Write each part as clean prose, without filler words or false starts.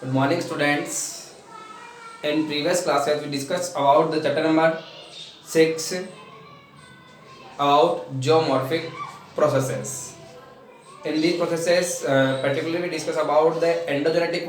Good morning, students. In previous classes, we discussed about the chapter number 6 about geomorphic processes. In these processes, particularly we discuss about the endogenetic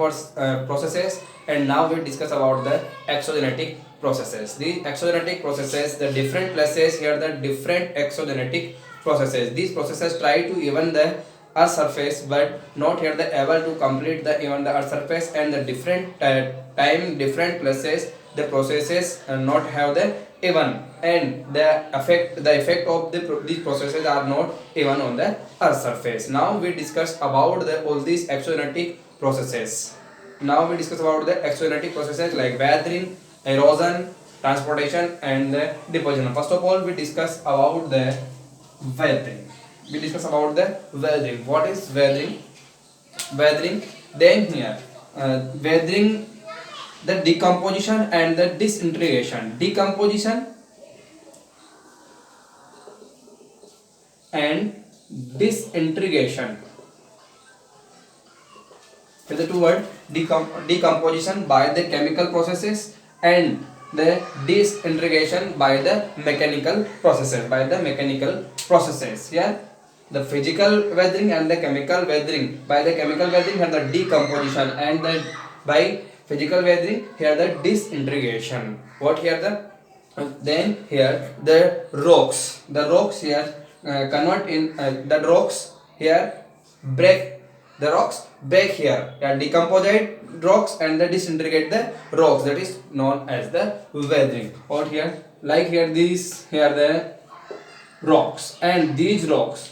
processes, and now we discuss about the exogenetic processes. These exogenetic processes, the different places here, the different exogenetic processes. These processes try to even the Earth surface, but not here the able to complete the even the Earth surface, and the different time, different places, the processes not have the even, and the effect of these processes are not even on the Earth surface. Now we discuss about all these exogenetic processes. Now we discuss about the exogenetic processes like weathering, erosion, transportation, and the deposition. First of all, we discuss about the weathering. We discuss about the weathering. What is weathering? Weathering. Then here, weathering, the decomposition and the disintegration. Decomposition and disintegration. With the two words, decomposition by the chemical processes and the disintegration by the mechanical processes. Yeah, the physical weathering and the chemical weathering. By the chemical weathering here the decomposition, and the by physical weathering here the disintegration. What here the then here the rocks here convert in the rocks here break, the rocks break here, yeah, decomposite rocks and the disintegrate the rocks, that is known as the weathering. What here, like here these here the rocks, and these rocks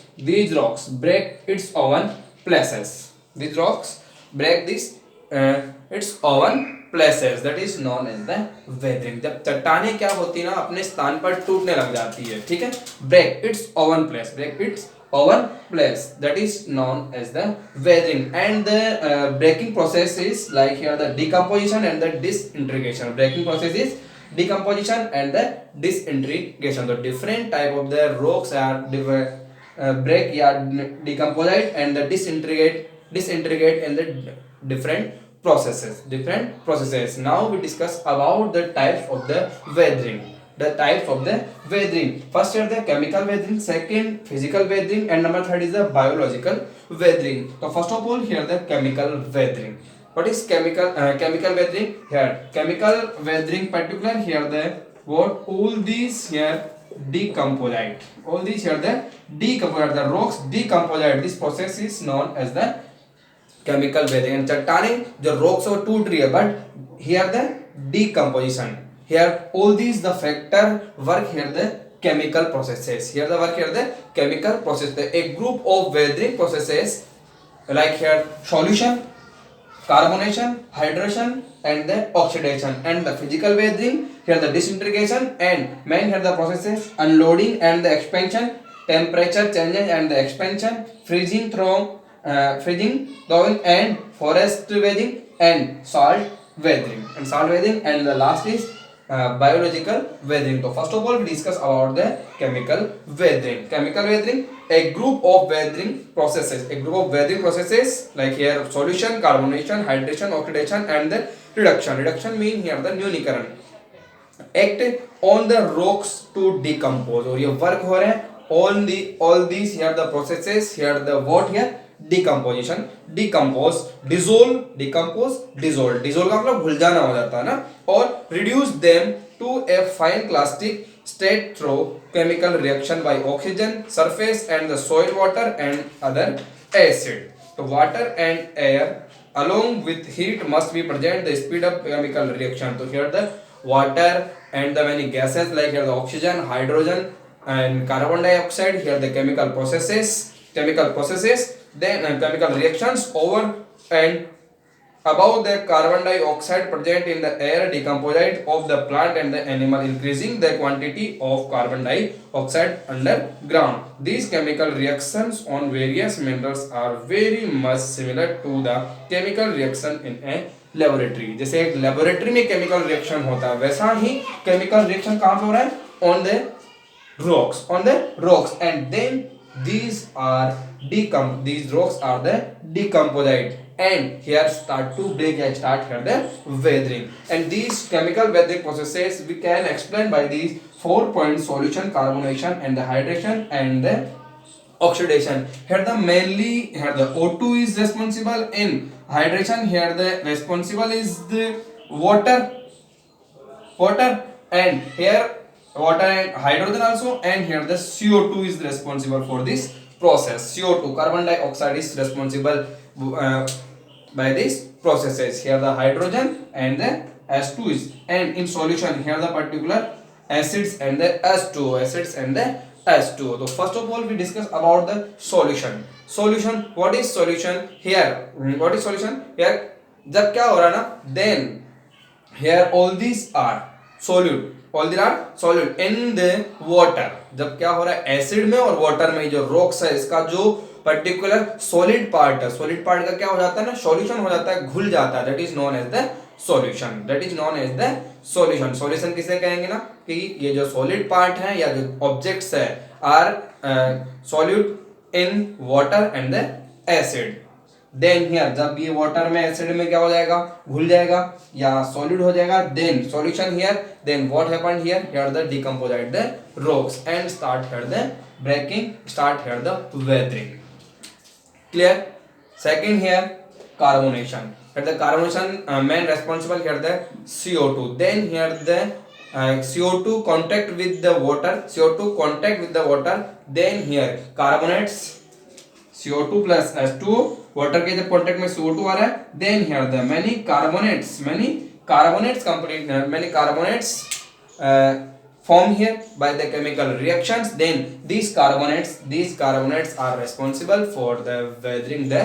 break its own places. These rocks break this its own places, that is known as the weathering. जब चट्टानें क्या होती है ना, अपने स्थान पर टूटने लग जाती है, ठीक है, break its own place, break its own place, that is known as the weathering. And the breaking process is like here the decomposition and the disintegration. Breaking process is decomposition and the disintegration. The different type of the rocks are break, yeah, decomposite and the disintegrate and the different processes. Now we discuss about the types of the weathering. First here the chemical weathering, second physical weathering, and number third is the biological weathering. So first of all here the chemical weathering. What is chemical weathering? Here chemical weathering particular here the what all these here decomposite. All these here the decomposite, the rocks decomposite. This process is known as the chemical weathering. And चट्टानें जो rocks वो टूट रही है, but here the decomposition. Here all these the factor work here the chemical processes. Here the work here the chemical process. A group of weathering processes like here solution, carbonation, hydration, and the oxidation. And the physical weathering here the disintegration, and main here the processes unloading and the expansion, temperature changes and the expansion, freezing, thawing, and forest weathering, and salt weathering. And the last is biological weathering. So first of all we discuss about the chemical weathering. A group of weathering processes like here solution, carbonation, hydration, oxidation, and the reduction mean here the न्यूनीकरण act on the rocks to decompose. और ये work हो रहे हैं all these here the processes here the what here decomposition, dissolve का मतलब घुल जाना हो जाता है ना, और reduce them to a fine plastic state through chemical reaction by oxygen, surface, and the soil water and other acid. So water and air along with heat must be present to speed up chemical reaction. So here the water and the many gases like here the oxygen, hydrogen, and carbon dioxide, here the chemical processes, then chemical reactions over and above the carbon dioxide present in the air decomposite of the plant and the animal, increasing the quantity of carbon dioxide underground. These chemical reactions on various minerals are very much similar to the chemical reaction in a laboratory. जैसे एक laboratory में chemical reaction होता है, वैसा ही chemical reaction कहाँ पे हो रहा है? on the rocks. And then these are these rocks are the decomposite, and here start to break and start here the weathering. And these chemical weathering processes we can explain by these 4 points: solution, carbonation, and the hydration, and the oxidation. Here the mainly here the O2 is responsible in hydration. Here the responsible is the water, and here water and hydrogen also, and here the CO2 is responsible for this process. CO2, carbon dioxide, is responsible by these processes. Here the hydrogen and the S2 is, and in solution here the particular acids and the S2, acids and the S2. So first of all we discuss about the solution. Solution, what is solution here? What is solution here? जब क्या हो रहा है ना, then here all these are solute, all these are solute in the water. जब क्या हो रहा है एसिड में और वाटर में, जो रॉक्स है इसका जो पर्टिकुलर सॉलिड पार्ट है, सॉलिड पार्ट का क्या हो जाता है ना, सॉल्यूशन हो जाता है, घुल जाता है, that is known as the solution, that is known as the solution. Solution किसे कहेंगे ना, कि ये जो सॉलिड पार्ट है या जो ऑब्जेक्ट्स है are solute in water and the acid. Then here जब ये वाटर में एसिड में क्या हो जाएगा, घुल जाएगा या सॉलिड हो जाएगा, then solution here, then what happened here, here the decomposite the rocks and start here the breaking, start here the weathering. Clear? Second here carbonation. At the carbonation main responsible here the CO2. Then here the CO2 contact with the water. CO2 contact with the water. Then here carbonates. CO2 plus H2. Water के जब contact में CO2 आ रहा है. Then here the many carbonates complete many carbonates form here by the chemical reactions. Then these carbonates are responsible for the weathering the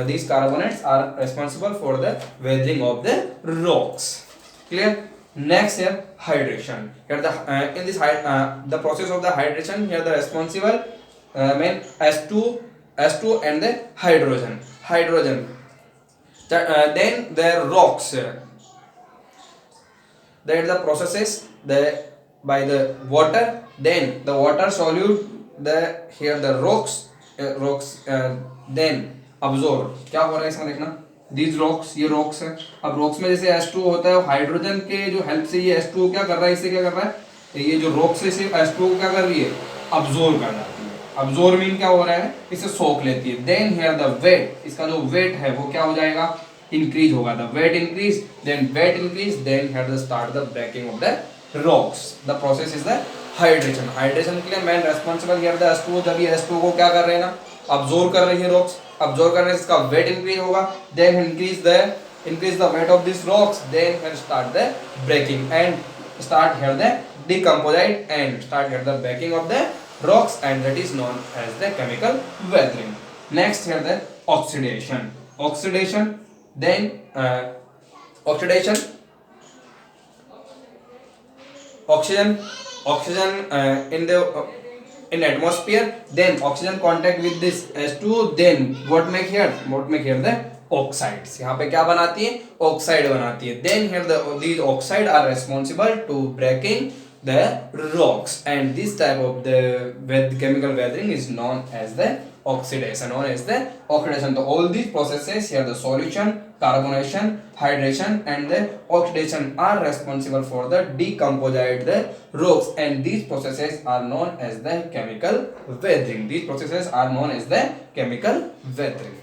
these carbonates are responsible for the weathering of the rocks. Clear? Next here hydration. Here the in this the process of the hydration, here the responsible main S2 and the hydrogen. Then the rocks, that the processes the by the water, then the water solute the here the rocks then absorb. क्या हो रहा है इसमें देखना, these rocks, ये rocks है. अब rocks में जैसे H2 होता है, हाइड्रोजन के जो हेल्प से ये H2 क्या कर रहा है, इससे क्या कर रहा है, ये जो rocks है इसे H2 को क्या कर रही है, absorb कर जाती है. absorb मीन क्या हो रहा है, इसे सोख लेती है. then here the weight, इसका जो weight है वो क्या हो जाएगा, increase होगा. the weight increase, then here the start the breaking of the rocks. the process is the hydration. hydration के लिए main responsible here the H2. जब ये H2 को क्या कर रहे हैं ना, absorb कर रही है rocks, absorb करने से इसका weight increase होगा, then increase the weight of these rocks, then here start the breaking and start here the decomposite and start here the breaking of the rocks, and that is known as the chemical weathering. Next here the oxidation, then oxygen in atmosphere, then oxygen contact with this H2, then what make here the oxides. यहाँ पे क्या बनाती है, oxide बनाती है. then here these oxide are responsible to breaking the rocks, and this type of the chemical weathering is known as the oxidation. So all these processes here, the solution, carbonation, hydration and the oxidation are responsible for the decomposite the rocks, and these processes are known as the chemical weathering.